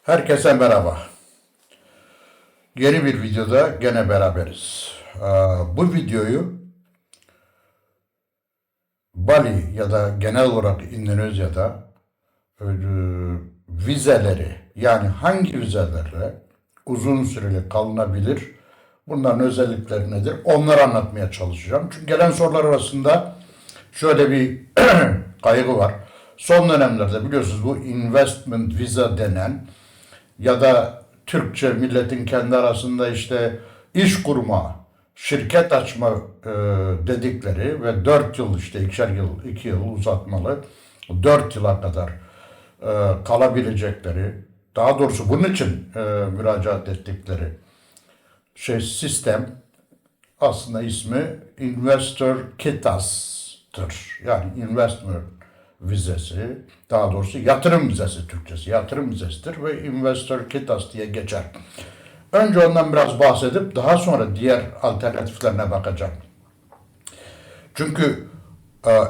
Herkese merhaba. Yeni bir videoda gene beraberiz. Bu videoyu Bali ya da genel olarak Endonezya'da e, vizeleri yani hangi vizelerle uzun süreli kalınabilir, bunların özellikleri nedir onları anlatmaya çalışacağım. Çünkü gelen sorular arasında şöyle bir kaygı var. Son dönemlerde biliyorsunuz bu investment visa denen ya da Türkçe milletin kendi arasında işte iş kurma, şirket açma dedikleri ve 4 yıl işte ikişer yıl, 2 yıl uzatmalı, 4 yıla kadar kalabilecekleri, daha doğrusu bunun için müracaat ettikleri sistem aslında ismi Investor Kitas'tır. Yani investment vizesi, daha doğrusu yatırım vizesi Türkçesi, yatırım vizesidir ve Investor Kitas diye geçer. Önce ondan biraz bahsedip daha sonra diğer alternatiflerine bakacağım. Çünkü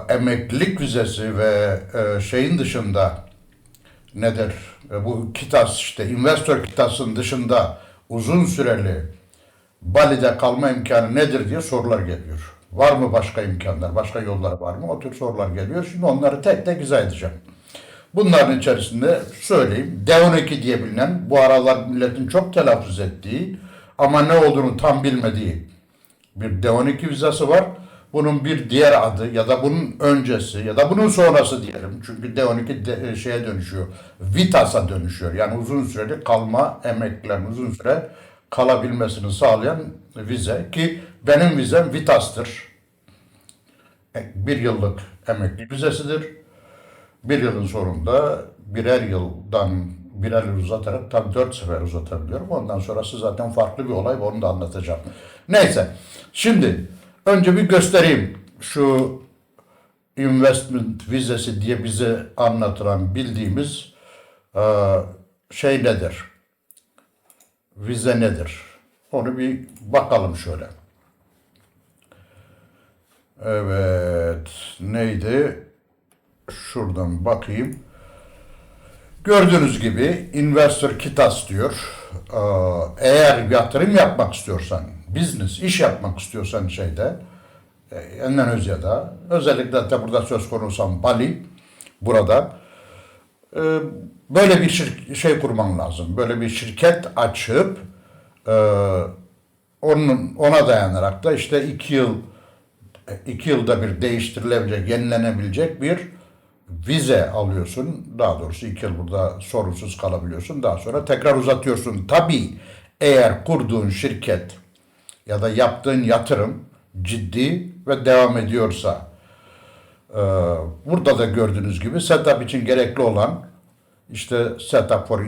emeklilik vizesi ve şeyin dışında nedir? Bu Kitas işte Investor Kitas'ın dışında uzun süreli Bali'de kalma imkanı nedir diye sorular geliyor. Var mı başka imkanlar, başka yollar var mı? O tür sorular geliyor. Şimdi onları tek tek izah edeceğim. Bunların içerisinde söyleyeyim. D12 diye bilinen, bu aralar milletin çok telaffuz ettiği ama ne olduğunu tam bilmediği bir D12 vizası var. Bunun bir diğer adı ya da bunun öncesi ya da bunun sonrası diyelim. Çünkü D12 şeye dönüşüyor. Vitas'a dönüşüyor. Yani uzun süreli kalma, emeklilerin uzun süre kalabilmesini sağlayan vize ki benim vizem Vitas'tır. Bir yıllık emekli vizesidir. Bir yılın sonunda birer yıl uzatarak tam 4 sefer uzatabiliyorum. Ondan sonrası zaten farklı bir olay. Onu da anlatacağım. Neyse. Şimdi önce bir göstereyim. Şu investment vizesi diye bize anlatılan bildiğimiz şey nedir? Vize nedir? Onu bir bakalım şöyle. Evet. Neydi? Şuradan bakayım. Gördüğünüz gibi Investor Kitas diyor. Eğer yatırım yapmak istiyorsan, business, iş yapmak istiyorsan Endonezya'da, özellikle de burada söz konusu Bali, burada böyle bir şey kurman lazım. Böyle bir şirket açıp ona dayanarak da işte 2 yılda bir değiştirilebilecek, yenilenebilecek bir vize alıyorsun. Daha doğrusu 2 yıl burada sorunsuz kalabiliyorsun. Daha sonra tekrar uzatıyorsun. Tabii eğer kurduğun şirket ya da yaptığın yatırım ciddi ve devam ediyorsa. Burada da gördüğünüz gibi setup için gerekli olan işte setup for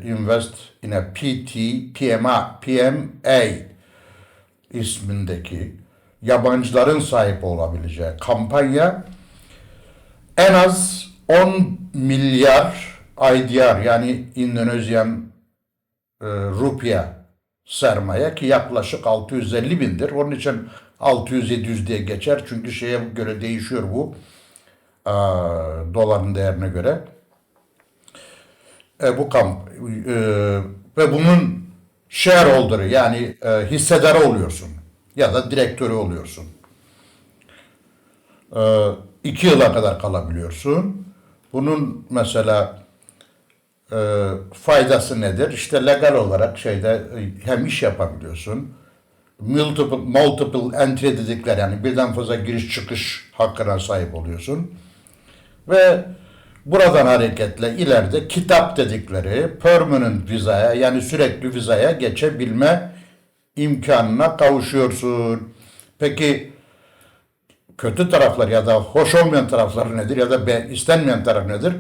invest in a PMA ismindeki yabancıların sahip olabileceği kampanya en az 10 milyar IDR yani Indonesian rupiah sermaye ki yaklaşık 650 bindir. Onun için 600-700 diye geçer. Çünkü şeye göre değişiyor bu. Doların değerine göre. Ve bunun shareholder'ı yani hissedarı oluyorsun. Ya da direktörü oluyorsun. 2 yıla kadar kalabiliyorsun. Bunun mesela faydası nedir? İşte legal olarak hem iş yapabiliyorsun. Multiple entry dedikleri yani birden fazla giriş çıkış hakkına sahip oluyorsun. Ve buradan hareketle ileride kitap dedikleri permanent vizaya yani sürekli vizaya geçebilme imkanına kavuşuyorsun. Peki kötü taraflar ya da hoş olmayan tarafları nedir ya da istenmeyen taraf nedir?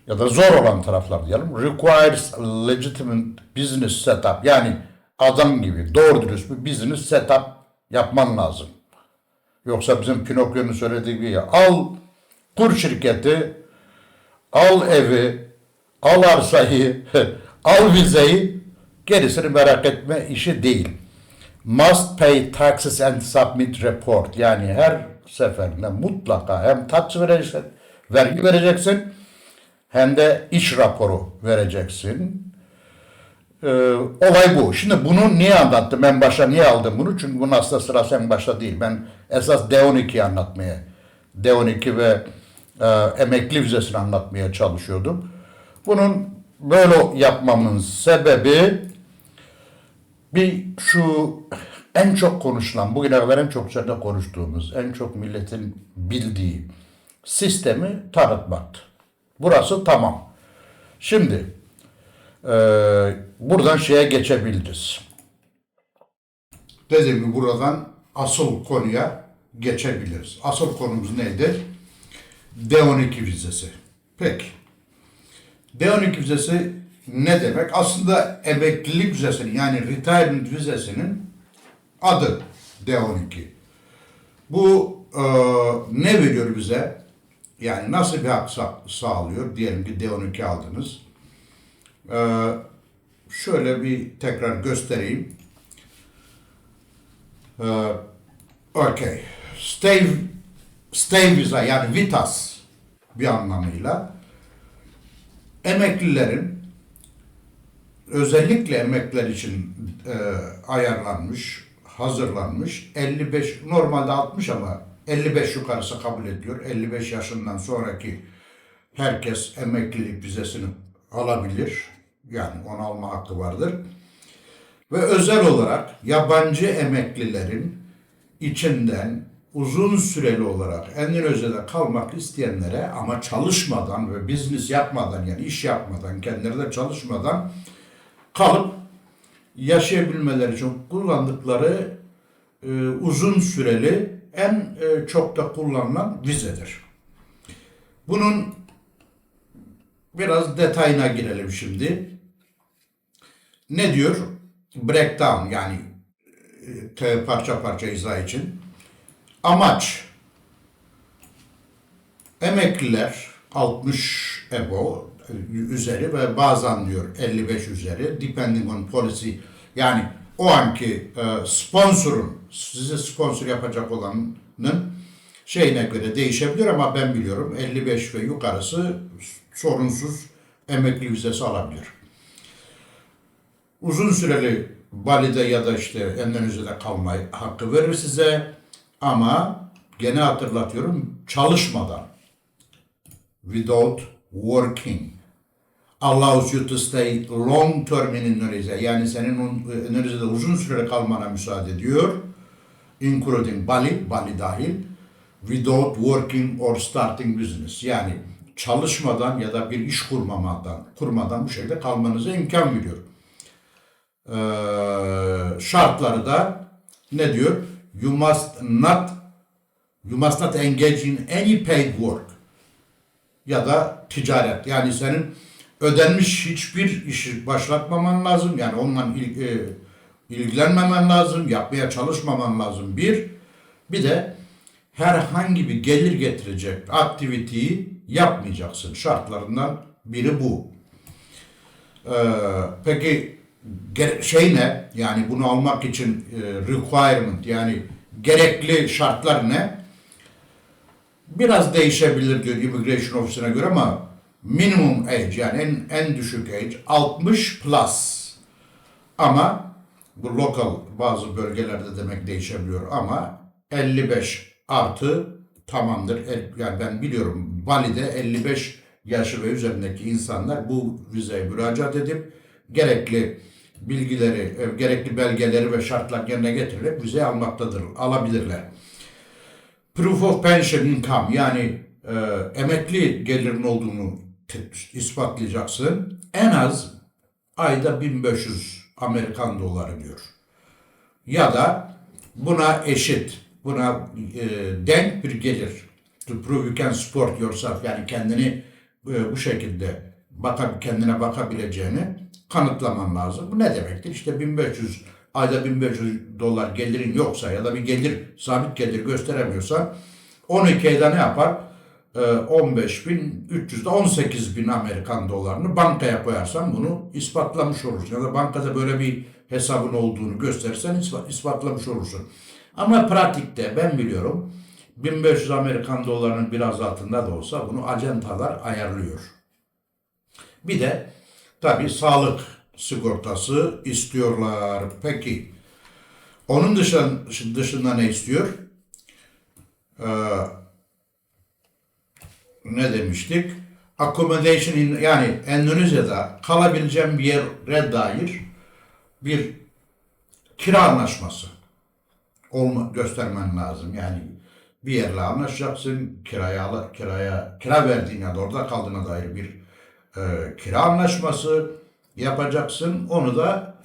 Ya da zor olan taraflar diyelim. Requires legitimate business setup. Yani adam gibi doğru dürüst bir business setup yapman lazım. Yoksa bizim Pinokyo'nun söylediği gibi kur şirketi, al evi, al arsayı, al vizeyi, gerisini merak etme işi değil. Must pay taxes and submit report. Yani her seferinde mutlaka hem tax vereceksin, vergi vereceksin, hem de iş raporu vereceksin. Olay bu. Şimdi bunu niye anlattım? En başta niye aldım bunu? Çünkü bunun aslında sırası en başta değil. Ben esas D12'yi anlatmaya, D12 ve emekli vizesini anlatmaya çalışıyordum. Bunun böyle yapmamın sebebi bir şu en çok konuşulan, bugüne kadar en çok üzerinde konuştuğumuz, en çok milletin bildiği sistemi tanıtmaktı. Burası tamam. Şimdi buradan şeye geçebiliriz. Dediğim gibi buradan asıl konuya geçebiliriz. Asıl konumuz neydi? D12 vizesi. Peki. D12 vizesi ne demek? Aslında emeklilik vizesinin yani retirement vizesinin adı D12. Bu ne veriyor bize? Yani nasıl bir hak sağlıyor? Diyelim ki D12 aldınız. Şöyle bir tekrar göstereyim. Okay. Stay visa yani VITAS bir anlamıyla emeklilerin özellikle emekliler için ayarlanmış, hazırlanmış 55 normalde 60 ama 55 yukarısı kabul ediyor. 55 yaşından sonraki herkes emeklilik vizesini alabilir. Yani onu alma hakkı vardır. Ve özel olarak yabancı emeklilerin içinden uzun süreli olarak Endonezya'da kalmak isteyenlere ama çalışmadan ve business yapmadan yani iş yapmadan, kendileri de çalışmadan kalıp yaşayabilmeleri için kullandıkları uzun süreli en çok da kullanılan vizedir. Bunun biraz detayına girelim şimdi. Ne diyor? Breakdown yani parça parça izah için. Amaç emekliler 60 üzeri ve bazen diyor 55 üzeri depending on policy yani o anki sponsorun size sponsor yapacak olanın şeyine göre değişebilir ama ben biliyorum 55 ve yukarısı sorunsuz emekli vizesi alabilir. Uzun süreli Bali'de ya da işte Endonezya'da kalma hakkı verir size ama gene hatırlatıyorum çalışmadan without working allows you to stay long term in Indonesia yani senin Endonezya'da uzun süre kalmana müsaade ediyor including Bali dahil without working or starting business yani çalışmadan ya da bir iş kurmadan bu şekilde kalmanıza imkan veriyor. Şartları da ne diyor? You must not engage in any paid work ya da ticaret. Yani senin ödenmiş hiçbir işi başlatmaman lazım. Yani onunla ilgilenmemen lazım, yapmaya çalışmaman lazım. Bir de herhangi bir gelir getirecek aktiviteyi yapmayacaksın. Şartlarından biri bu. Peki şey ne? Yani bunu almak için requirement yani gerekli şartlar ne? Biraz değişebilir diyor Immigration Office'ine göre ama minimum age yani en düşük age 60 plus ama bu local bazı bölgelerde demek değişebiliyor ama 55 artı tamamdır. Yani ben biliyorum Bali'de 55 yaşı ve üzerindeki insanlar bu vizeye müracaat edip gerekli bilgileri, gerekli belgeleri ve şartlar yerine getirerek vize alabilirler. Proof of pension income yani emekli gelirin olduğunu ispatlayacaksın. En az ayda 1500 Amerikan doları diyor. Ya da buna eşit, buna denk bir gelir. To prove you can support yourself yani kendini bu şekilde kendine bakabileceğini kanıtlaman lazım. Bu ne demektir? İşte 1500 ayda 1500 dolar gelirin yoksa ya da bir gelir sabit gelir gösteremiyorsan 12 ayda ne yapar? 15.300'de 18.000 Amerikan dolarını bankaya koyarsan bunu ispatlamış olursun. Ya da bankada böyle bir hesabın olduğunu gösterirsen ispatlamış olursun. Ama pratikte ben biliyorum 1500 Amerikan dolarının biraz altında da olsa bunu ajantalar ayarlıyor. Bir de tabii sağlık sigortası istiyorlar. Peki onun dışında ne istiyor? Ee, Ne demiştik? Accommodation yani Endonezya'da kalabileceğim bir yere dair bir kira anlaşması göstermen lazım. Yani bir yerle anlaşacaksın, kira verdiğin ya da orada kaldığına dair bir kira anlaşması yapacaksın. Onu da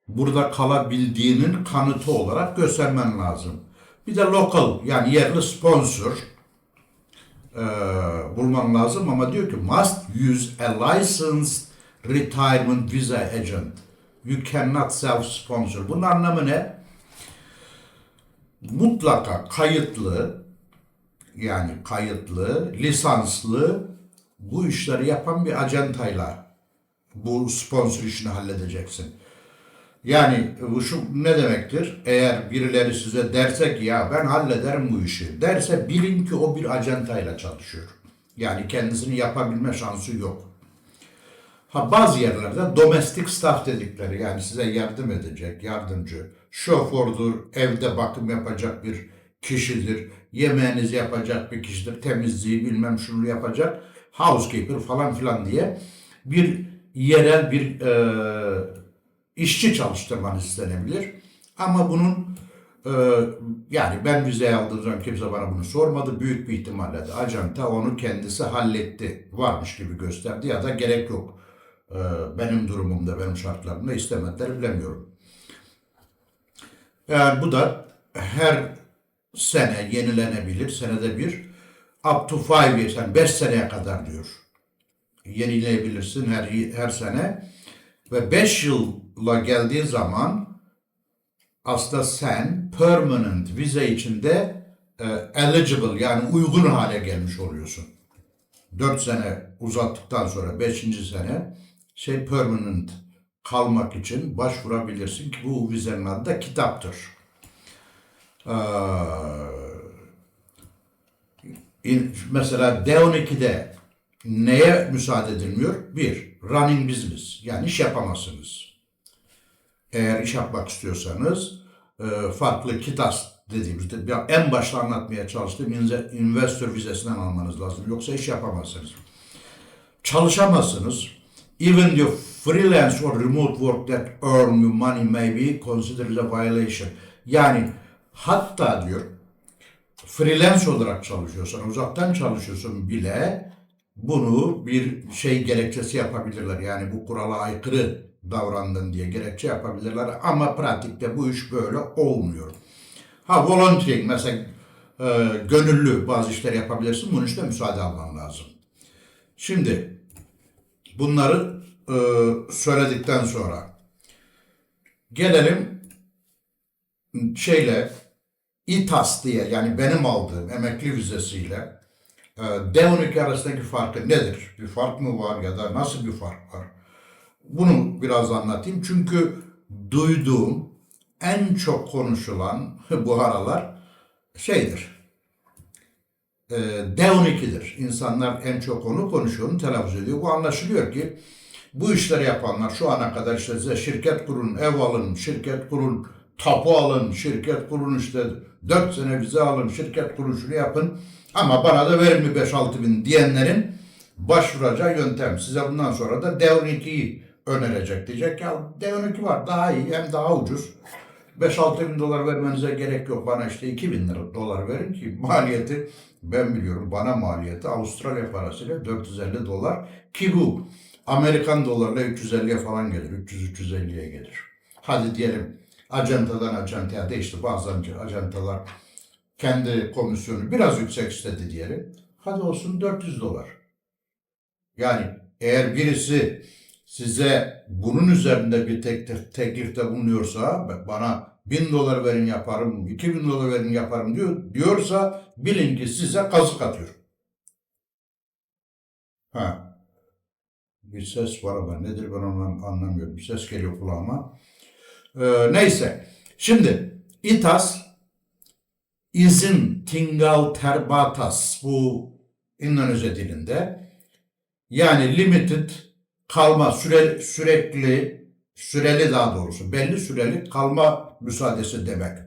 burada kalabildiğinin kanıtı olarak göstermen lazım. Bir de local yani yerli sponsor e, bulman lazım ama diyor ki must use a licensed retirement visa agent. You cannot self-sponsor. Bunun anlamı ne? Mutlaka kayıtlı, lisanslı bu işleri yapan bir acentayla bu sponsor işini halledeceksin. Yani bu şu ne demektir? Eğer birileri size derse ki ya ben hallederim bu işi derse bilin ki o bir acentayla çalışıyor. Yani kendisini yapabilme şansı yok. Bazı yerlerde domestic staff dedikleri yani size yardım edecek, yardımcı, şofördür, evde bakım yapacak bir kişidir, yemeğinizi yapacak bir kişidir, temizliği bilmem şunu yapacak, housekeeper falan filan diye bir yerel bir işçi çalıştırmanız istenebilir. Ama bunun e, yani ben vize aldığım zaman kimse bana bunu sormadı. Büyük bir ihtimalle de acenta onu kendisi halletti. Varmış gibi gösterdi ya da gerek yok. Benim durumumda, benim şartlarımda istemediler bilemiyorum. Yani bu da her sene yenilenebilir. Senede bir up to 5 years yani 5 seneye kadar diyor. Yenileyebilirsin her sene. Ve 5 yılla geldiği zaman aslında sen permanent vize içinde eligible yani uygun hale gelmiş oluyorsun. 4 sene uzattıktan sonra 5. sene permanent kalmak için başvurabilirsin ki bu vizenin adı da kitaptır. Mesela D12'de neye müsaade edilmiyor? Bir, running business yani iş yapamazsınız. Eğer iş yapmak istiyorsanız farklı KİTAS dediğimizde en başta anlatmaya çalıştığım investor vizesinden almanız lazım. Yoksa iş yapamazsınız. Çalışamazsınız. Even your freelance or remote work that earn you money may be considered a violation. Yani hatta diyor freelance olarak çalışıyorsan, uzaktan çalışıyorsun bile bunu bir gerekçesi yapabilirler. Yani bu kurala aykırı davrandın diye gerekçe yapabilirler ama pratikte bu iş böyle olmuyor. Volunteering mesela gönüllü bazı işler yapabilirsin. Bunun için de müsaade alman lazım. Şimdi bunları söyledikten sonra gelelim İTAS diye yani benim aldığım emekli vizesiyle D12 arasındaki farkı nedir? Bir fark mı var ya da nasıl bir fark var? Bunu biraz anlatayım. Çünkü duyduğum en çok konuşulan bu aralar D12'dir. İnsanlar en çok onu konuşuyor, onu telaffuz ediyor. Bu anlaşılıyor ki bu işleri yapanlar şu ana kadar size şirket kurun, ev alın, şirket kurun, tapu alın, şirket kurun 4 sene vize alın, şirket kurun şunu yapın. Ama bana da verin mi 5-6 bin diyenlerin başvuracağı yöntem. Size bundan sonra da D12'yi önerecek. Diyecek ya D12 var daha iyi hem daha ucuz. 5-6 bin dolar vermenize gerek yok. Bana 2 bin dolar verin ki maliyeti ben biliyorum. Bana maliyeti Avustralya parasıyla 450 dolar ki bu Amerikan dolarla 350'ye falan gelir. 300-350'ye gelir. Hadi diyelim acentadan acentaya değişti. Bazı acentalar kendi komisyonu biraz yüksek istedi diyelim. Hadi olsun 400 dolar. Yani eğer birisi size bunun üzerinde bir teklifte bulunuyorsa bana 1000 dolar verin yaparım, 2000 dolar verin yaparım diyorsa bilin ki size kazık atıyor. Bir ses var ama nedir ben onu anlamıyorum. Bir ses geliyor kulağıma. Neyse. Şimdi İTAS izin tinggal terbatas bu İndonezya dilinde Yani limited kalma, süreli daha doğrusu belli süreli kalma müsaadesi demek.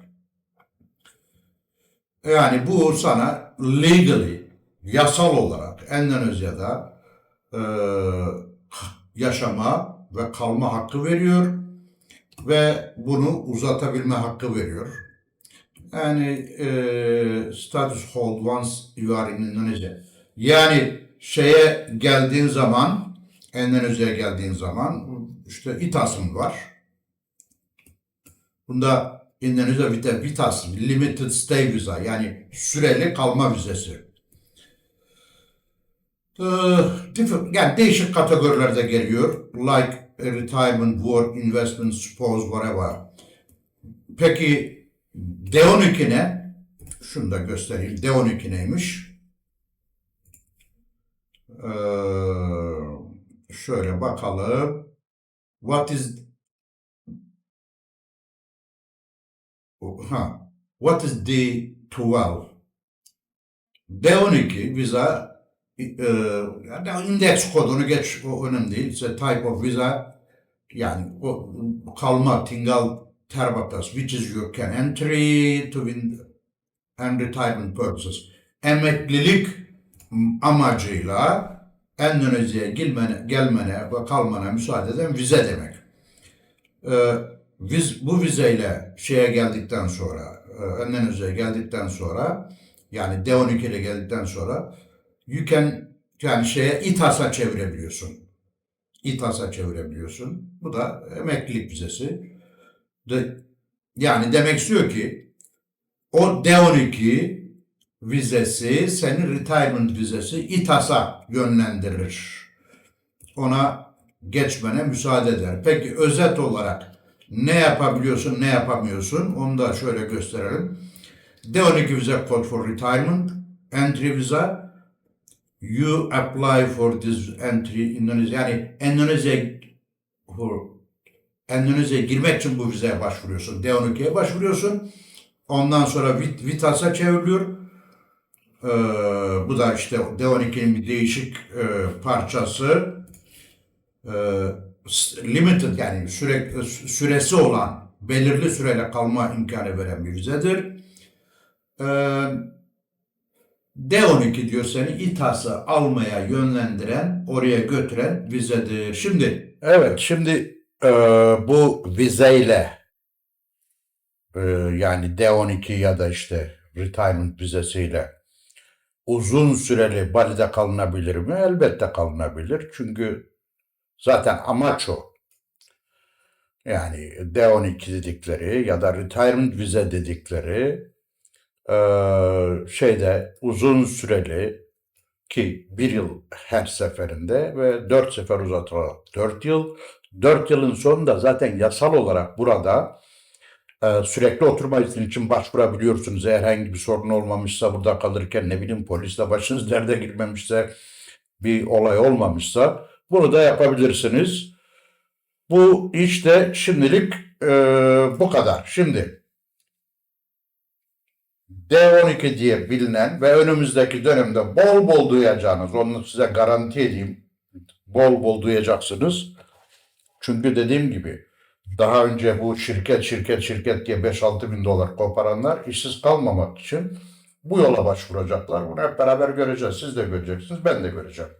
Yani bu sana legally, yasal olarak Endonezya'da e, yaşama ve kalma hakkı veriyor ve bunu uzatabilme hakkı veriyor. Yani status hold once you are in Indonesia. Yani şeye geldiğin zaman, Endonezya'ya geldiğin zaman işte İTAS'ın var. Bunda Endonezya VITAS, Limited Stay Visa, yani süreli kalma vizesi. Yani değişik kategorilerde geliyor. Like retirement, work, investment, spouse, whatever. Peki D12 ne? Şunu da göstereyim. D12 neymiş? Şöyle bakalım. What is What is D12? D12 viza indeks kodunu geç, o önemli değil. It's a type of visa, yani o kalma tinggal terbatas which is you can entry to win and retirement purposes. Emeklilik amacıyla Endonezya'ya gelmene ve kalmana müsaade eden vize demek. Bu vizeyle şeye geldikten sonra, Endonezya'ya geldikten sonra, yani D12 ile geldikten sonra you can, yani İTAS'a çevirebiliyorsun. İTAS'a çevirebiliyorsun. Bu da emeklilik vizesi. Yani demek istiyor ki o D12 vizesi seni retirement vizesi İTAS'a yönlendirir. Ona geçmene müsaade eder. Peki özet olarak ne yapabiliyorsun, ne yapamıyorsun? Onu da şöyle gösterelim. D12 visa code for retirement, entry visa. You apply for this entry Indonesia. Yani Endonezya'ya girmek için bu vizeye başvuruyorsun. D12'ye başvuruyorsun. Ondan sonra VITAS'a çevriliyor. Bu da işte D12'nin bir değişik parçası. Limited, yani süresi olan, belirli süreyle kalma imkanı veren bir vizedir. D12 diyor, seni İTAS'ı almaya yönlendiren, oraya götüren vizedir. Şimdi bu vizeyle yani D12 ya da işte retirement vizesiyle uzun süreli Bali'de kalınabilir mi? Elbette kalınabilir. Çünkü zaten amaç o. Yani D12 dedikleri ya da retirement vize dedikleri uzun süreli, ki bir yıl her seferinde ve 4 sefer uzatılarak 4 yıl. 4 yılın sonunda zaten yasal olarak burada sürekli oturma izni için başvurabiliyorsunuz. Eğer herhangi bir sorun olmamışsa, burada kalırken ne bileyim polisle başınız derde girmemişse, bir olay olmamışsa bunu da yapabilirsiniz. Bu işte şimdilik bu kadar. Şimdi D12 diye bilinen ve önümüzdeki dönemde bol bol duyacağınız, onu size garanti edeyim, bol bol duyacaksınız. Çünkü dediğim gibi daha önce bu şirket diye 5-6 bin dolar koparanlar işsiz kalmamak için bu yola başvuracaklar. Bunu hep beraber göreceğiz. Siz de göreceksiniz, ben de göreceğim.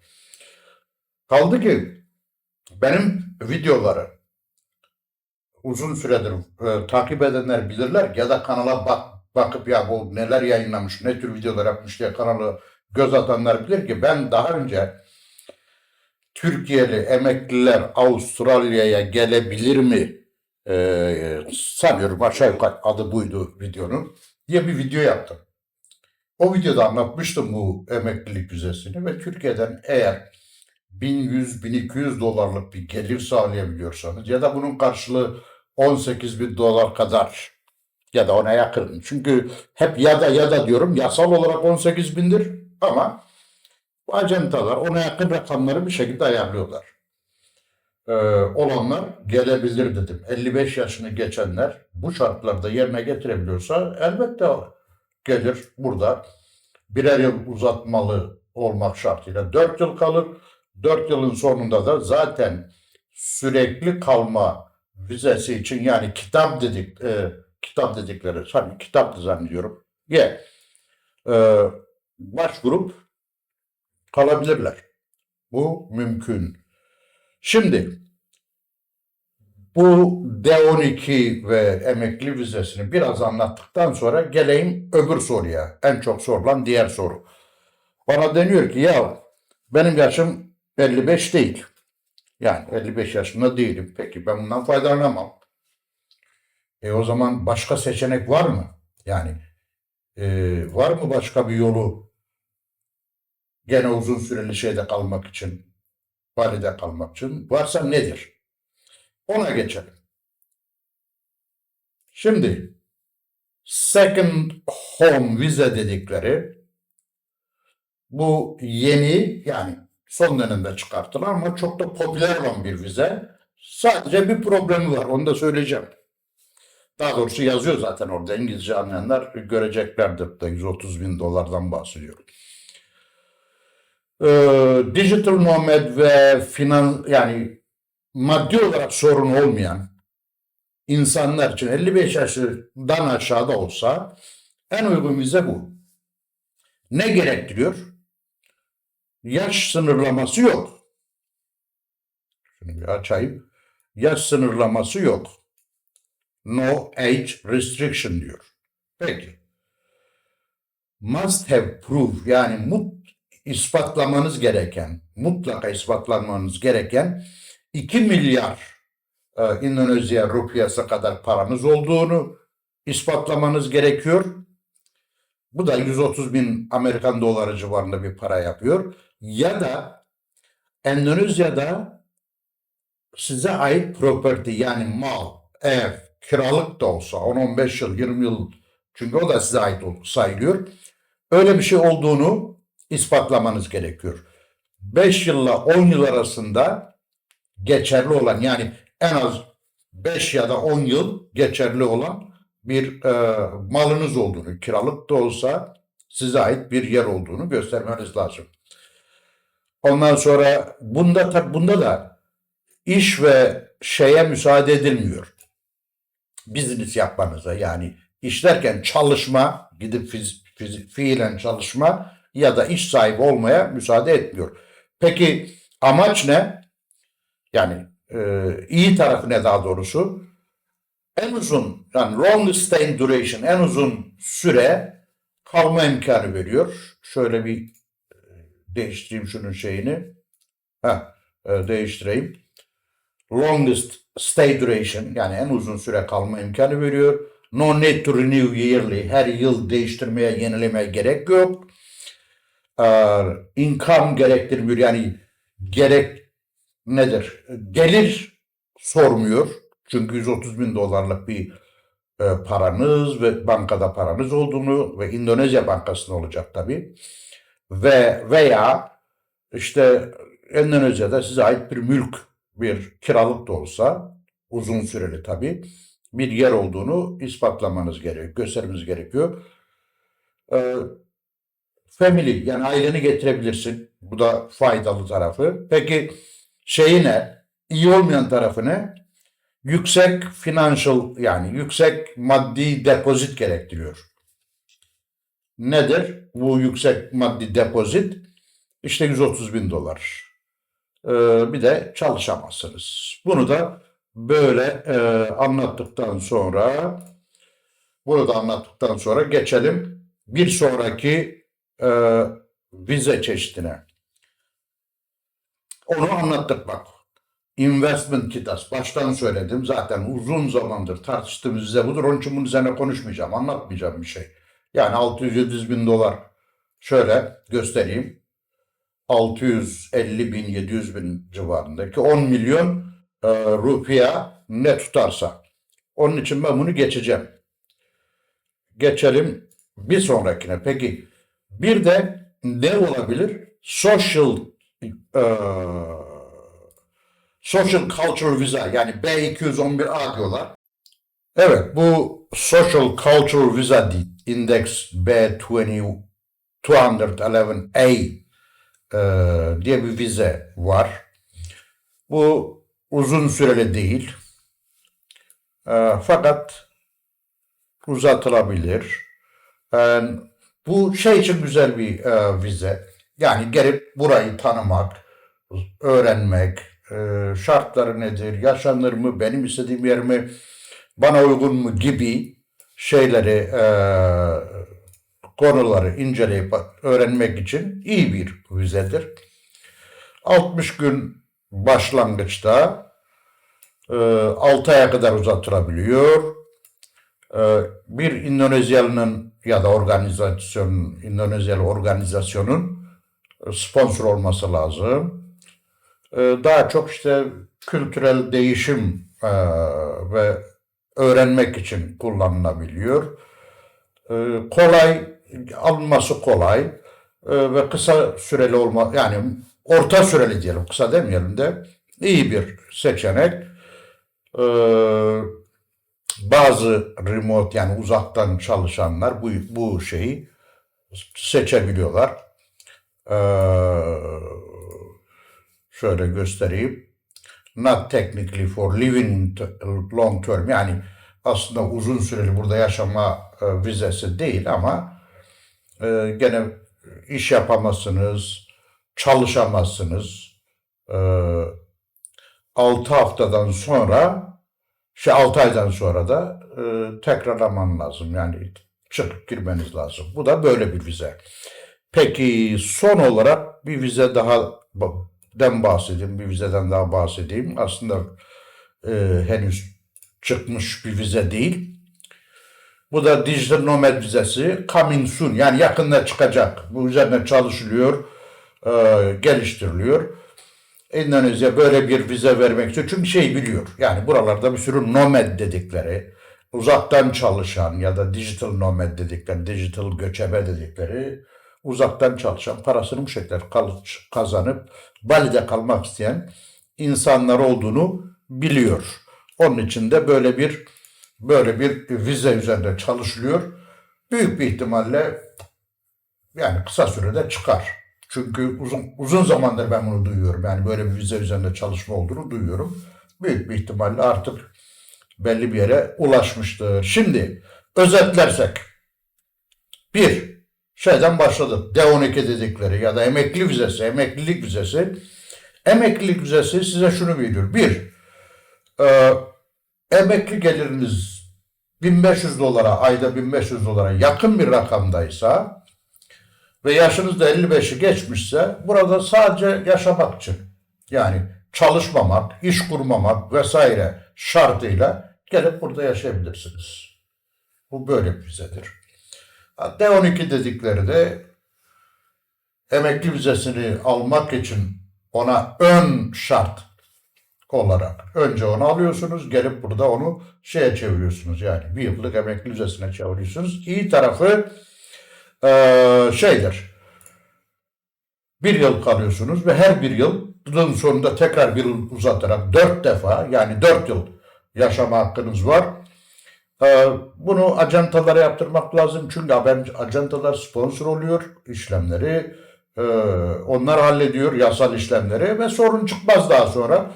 Kaldı ki benim videoları uzun süredir takip edenler bilirler ya da kanala bakıp ya bu neler yayınlamış, ne tür videolar yapmış diye kanalı göz atanlar bilir ki ben daha önce Türkiye'li emekliler Avustralya'ya gelebilir mi sanıyorum, aşağı yukarı adı buydu videonun, diye bir video yaptım. O videoda anlatmıştım bu emeklilik vizesini ve Türkiye'den eğer 1100-1200 dolarlık bir gelir sağlayabiliyorsanız ya da bunun karşılığı 18 bin dolar kadar ya da ona yakın. Çünkü hep ya da diyorum, yasal olarak 18 bindir ama acentalar ona yakın rakamları bir şekilde ayarlıyorlar. Olanlar gelebilir dedim. 55 yaşını geçenler bu şartlarda yerine getirebiliyorsa elbette gelir, burada birer yıl uzatmalı olmak şartıyla 4 yıl kalır. 4 yılın sonunda da zaten sürekli kalma vizesi için, yani kitap dedikleri, hani kitaptı zannediyorum. E, Başvurup kalabilirler. Bu mümkün. Şimdi bu D12 ve emekli vizesini biraz anlattıktan sonra geleyim öbür soruya. En çok sorulan diğer soru. Bana deniyor ki ya benim yaşım 55 değil. Yani 55 yaşında değilim. Peki ben bundan faydalanamam. O zaman başka seçenek var mı? Yani var mı başka bir yolu gene uzun süreli şeyde kalmak için, valide kalmak için? Varsa nedir? Ona geçelim. Şimdi second home vize dedikleri bu yeni, yani son dönemde çıkartılan ama çok da popüler olan bir vize. Sadece bir problemi var, onu da söyleyeceğim. Daha doğrusu yazıyor zaten orada, İngilizce anlayanlar göreceklerdir de, 130 bin dolardan bahsediyorum. Digital nomad ve yani maddi olarak sorun olmayan insanlar için 55 yaşından aşağıda olsa en uygun vize bu. Ne gerektiriyor? Yaş sınırlaması yok. Şunu bir açayım. Yaş sınırlaması yok. No age restriction diyor. Peki. Must have proof, yani mutlaka ispatlamanız gereken 2 milyar İndonezya rupiyası kadar paranız olduğunu ispatlamanız gerekiyor. Bu da 130 bin Amerikan doları civarında bir para yapıyor. Ya da Endonezya'da size ait property, yani mal, ev, kiralık da olsa 10-15 yıl, 20 yıl, çünkü o da size ait sayılıyor. Öyle bir şey olduğunu ispatlamanız gerekiyor. 5 yılla 10 yıl arasında geçerli olan, yani en az 5 ya da 10 yıl geçerli olan bir malınız olduğunu, kiralık da olsa size ait bir yer olduğunu göstermeniz lazım. Ondan sonra bunda da iş ve şeye müsaade edilmiyor. Business yapmanıza, yani iş derken çalışma, gidip fiilen çalışma ya da iş sahibi olmaya müsaade etmiyor. Peki amaç ne? Yani iyi tarafı ne daha doğrusu? En uzun, yani long stay duration, en uzun süre kalma imkanı veriyor. Şöyle bir değiştireyim şunun şeyini. Değiştireyim. Longest stay duration, yani en uzun süre kalma imkanı veriyor. No need to renew yearly, her yıl değiştirmeye, yenilemeye gerek yok. Income gerektirmiyor, yani nedir? Gelir sormuyor. Çünkü 130 bin dolarlık bir paranız ve bankada paranız olduğunu ve Endonezya bankasında olacak tabii. Veya işte Endonezya'da size ait bir mülk, bir kiralık da olsa, uzun süreli tabii, bir yer olduğunu ispatlamanız gerekiyor, göstermeniz gerekiyor. Family, yani aileni getirebilirsin. Bu da faydalı tarafı. Peki şeyi ne? İyi olmayan tarafı ne? Yüksek financial, yani yüksek maddi depozit gerektiriyor. Nedir bu yüksek maddi depozit? İşte 130 bin dolar. Bir de çalışamazsınız. Bunu da böyle anlattıktan sonra geçelim bir sonraki vize çeşidine. Onu anlattık bak. Investment kitas. Baştan söyledim. Zaten uzun zamandır tartıştığımız vize budur. Onun için bunun üzerine konuşmayacağım. Anlatmayacağım bir şey. Yani 600-700 bin dolar. Şöyle göstereyim. 650 bin, 700 bin civarındaki 10 milyon rupiya ne tutarsa. Onun için ben bunu geçeceğim. Geçelim bir sonrakine. Peki bir de ne olabilir? Social Cultural Visa, yani B211A diyorlar. Evet, bu Social Cultural Visa Index B211A diye bir vize var. Bu uzun süreli değil. Fakat uzatılabilir. E, Bu şey için güzel bir vize. Yani gelip burayı tanımak, öğrenmek, şartları nedir, yaşanır mı, benim istediğim yer mi, bana uygun mu gibi şeyleri, konuları inceleyip öğrenmek için iyi bir vizedir. 60 gün başlangıçta 6 aya kadar uzatılabiliyor. Bir İndonezyalı'nın ya da İndonezyalı organizasyonun sponsor olması lazım. Daha çok işte kültürel değişim ve öğrenmek için kullanılabiliyor. Kolay, alınması kolay ve kısa süreli yani orta süreli diyelim, kısa demeyelim de iyi bir seçenek. Bazı remote yani uzaktan çalışanlar bu şeyi seçebiliyorlar. Şöyle göstereyim. Not technically for living long term, yani aslında uzun süreli burada yaşama vizesi değil ama gene iş yapamazsınız, çalışamazsınız. 6 haftadan sonra 6 aydan sonra da tekrarlaman lazım. Yani çıkıp girmeniz lazım. Bu da böyle bir vize. Peki son olarak bir vize bir vizeden daha bahsedeyim. Aslında henüz çıkmış bir vize değil. Bu da Digital Nomad vizesi. Coming soon, yani yakında çıkacak. Bu üzerine çalışılıyor, geliştiriliyor. Endonezya böyle bir vize vermek istiyor. Çünkü şey biliyor. Yani buralarda bir sürü nomad dedikleri, uzaktan çalışan ya da digital nomad dedikleri, digital göçebe dedikleri, uzaktan çalışan, parasını bu şekilde kazanıp Bali'de kalmak isteyen insanlar olduğunu biliyor. Onun için de böyle bir vize üzerinde çalışılıyor. Büyük bir ihtimalle yani kısa sürede çıkar. Çünkü uzun zamandır ben bunu duyuyorum. Yani böyle bir vize üzerinde çalışma olduğunu duyuyorum. Büyük bir ihtimalle artık belli bir yere ulaşmıştır. Şimdi özetlersek. Bir, şeyden başladık. D12 dedikleri ya da emekli vizesi, emeklilik vizesi. Emeklilik vizesi size şunu veriyor. Bir, emekli geliriniz 1500 dolara, ayda 1500 dolara yakın bir rakamdaysa ve yaşınız da 55'i geçmişse burada sadece yaşamak için, yani çalışmamak, iş kurmamak vesaire şartıyla gelip burada yaşayabilirsiniz. Bu böyle bir vizedir. D12 dedikleri de emekli vizesini almak için ona ön şart olarak önce onu alıyorsunuz, gelip burada onu şeye çeviriyorsunuz, yani bir yıllık emekli vizesine çeviriyorsunuz. İyi tarafı şeydir, bir yıl kalıyorsunuz ve her bir yılın sonunda tekrar bir yıl uzatarak 4 defa, yani 4 yıl yaşama hakkınız var. Bunu ajantalara yaptırmak lazım. Çünkü ajantalar sponsor oluyor işlemleri. Onlar hallediyor yasal işlemleri ve sorun çıkmaz daha sonra.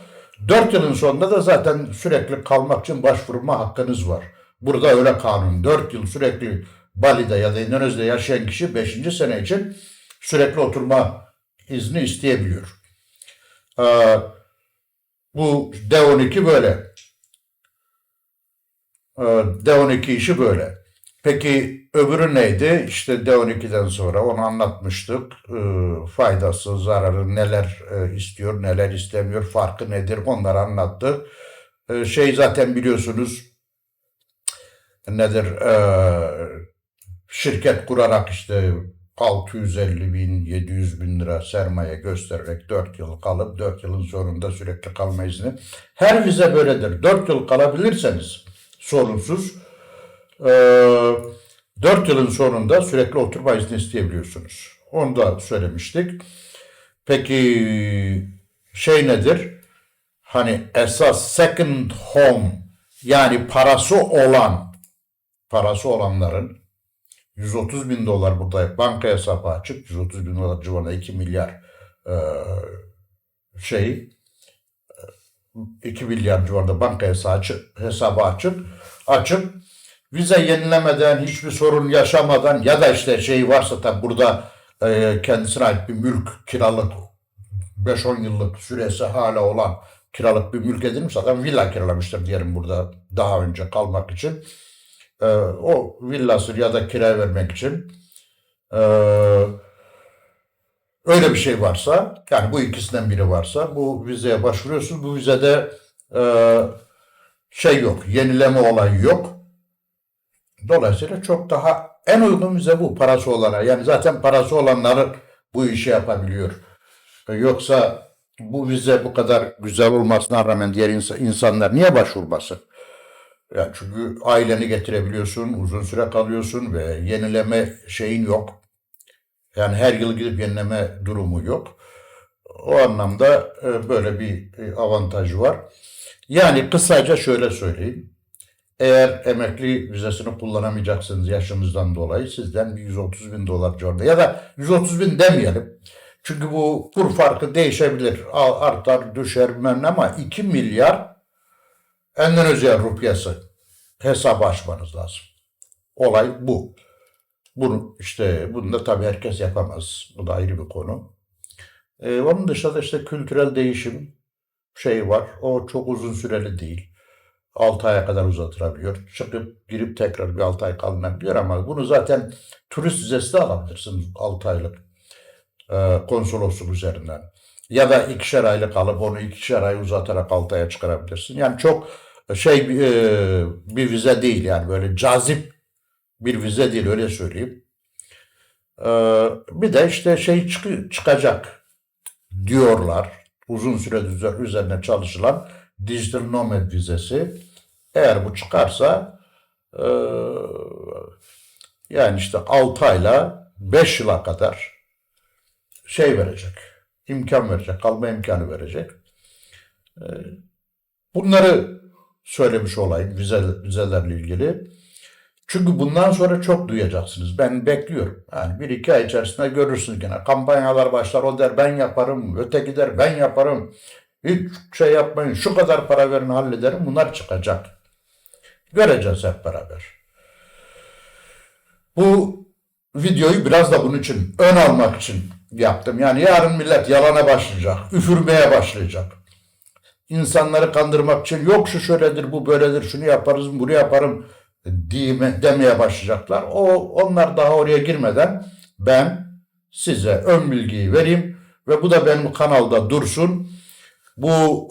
4 yılın sonunda da zaten sürekli kalmak için başvurma hakkınız var. Burada öyle kanun. 4 yıl sürekli Bali'de ya da Endonezya'da yaşayan kişi 5. sene için sürekli oturma izni isteyebiliyor. Bu D12 böyle. D12 işi böyle. Peki öbürü neydi? İşte D12'den sonra onu anlatmıştık. Faydası, zararı, neler istiyor, neler istemiyor, farkı nedir, onları anlattık. Zaten biliyorsunuz nedir? Şirket kurarak işte 650 bin, 700 bin lira sermaye göstererek 4 yıl kalıp 4 yılın sonunda sürekli kalma izni. Her vize böyledir. 4 yıl kalabilirseniz sorunsuz 4 yılın sonunda sürekli oturma izni isteyebiliyorsunuz. Onu da söylemiştik. Peki nedir? Hani esas second home, yani parası olanların 130 bin dolar burada banka hesabı açık, 130 bin dolar civarında 2 milyar e, şey 2 milyar civarında banka hesabı açıp vize yenilemeden, hiçbir sorun yaşamadan ya da işte şey varsa tabi burada kendisine ait bir mülk, kiralık 5-10 yıllık süresi hala olan kiralık bir mülk edinmiş, adam villa kiralamıştır diyelim burada daha önce kalmak için. O villasını ya da kiraya vermek için e, öyle bir şey varsa, yani bu ikisinden biri varsa bu vizeye başvuruyorsunuz. Bu vizede e, şey yok, yenileme olayı yok. Dolayısıyla çok daha en uygun vize bu, parası olana. Yani zaten parası olanları bu işi yapabiliyor. Yoksa bu vize bu kadar güzel olmasına rağmen diğer insanlar niye başvurmasın? Yani çünkü aileni getirebiliyorsun, uzun süre kalıyorsun ve yenileme şeyin yok. Yani her yıl gidip yenileme durumu yok. O anlamda böyle bir avantajı var. Yani kısaca şöyle söyleyeyim. Eğer emekli vizesini kullanamayacaksınız yaşınızdan dolayı, sizden bir 130 bin dolar civarında ya da 130 bin demeyelim. Çünkü bu kur farkı değişebilir. Artar, düşer bilmem ne, ama 2 milyar Endonezya rupiyası hesabı açmanız lazım. Olay bu. Bunu da tabii herkes yapamaz. Bu da ayrı bir konu. Onun dışında işte kültürel değişim şey var. O çok uzun süreli değil. 6 aya kadar uzatılabiliyor. Çıkıp girip tekrar bir 6 ay kalınabiliyor, ama bunu zaten turist vizesi de alabilirsiniz 6 aylık konsolosluk üzerinden. Ya da 2'şer aylık alıp onu 2'şer ay uzatarak 6 aya çıkarabilirsin. Yani çok bir vize değil, yani böyle cazip bir vize değil, öyle söyleyeyim. Bir de işte çıkacak diyorlar. Uzun süre üzerine çalışılan dijital nomad vizesi. Eğer bu çıkarsa yani işte 6 ayla 5 yıla kadar şey verecek. İmkan verecek. Kalma imkanı verecek. Bunları söylemiş olayım vizelerle ilgili. Çünkü bundan sonra çok duyacaksınız. Ben bekliyorum. Yani 1-2 ay içerisinde görürsünüz gene. Kampanyalar başlar. O der ben yaparım. Öteki der ben yaparım. Hiç şey yapmayın. Şu kadar para verin hallederim. Bunlar çıkacak. Göreceğiz hep beraber. Bu videoyu biraz da bunun için, ön almak için yaptım. Yani yarın millet yalana başlayacak. Üfürmeye başlayacak. İnsanları kandırmak için yok şu şöyledir, bu böyledir, şunu yaparız, bunu yaparım demeye başlayacaklar. Onlar daha oraya girmeden ben size ön bilgiyi vereyim ve bu da benim kanalda dursun. Bu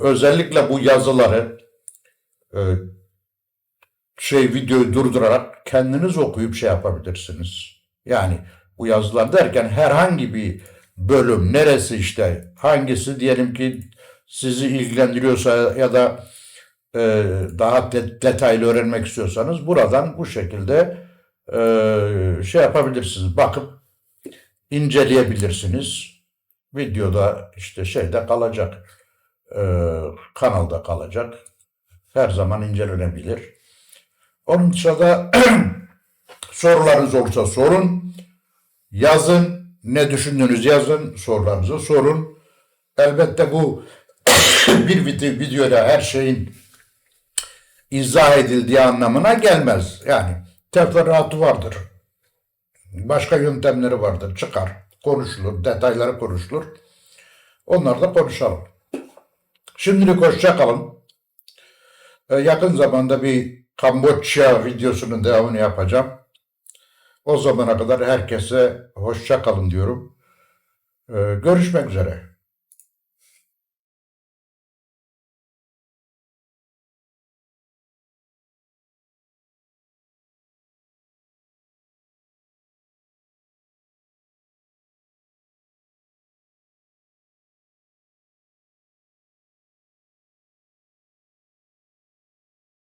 özellikle bu yazıları videoyu durdurarak kendiniz okuyup şey yapabilirsiniz. Yani bu yazılar derken herhangi bir bölüm neresi, işte hangisi diyelim ki sizi ilgilendiriyorsa ya da daha detaylı öğrenmek istiyorsanız buradan bu şekilde şey yapabilirsiniz. Bakıp inceleyebilirsiniz. Videoda işte şeyde kalacak. Kanalda kalacak. Her zaman incelenebilir. Onun dışında sorularınız olursa sorun. Yazın. Ne düşündüğünüzü yazın. Sorularınızı sorun. Elbette bu bir videoda her şeyin izah edildiği anlamına gelmez. Yani teferruatı vardır. Başka yöntemleri vardır. Çıkar, konuşulur, detayları konuşulur. Onları da konuşalım. Şimdilik hoşça kalın. Yakın zamanda bir Kamboçya videosunun devamını yapacağım. O zamana kadar herkese hoşça kalın diyorum. Görüşmek üzere.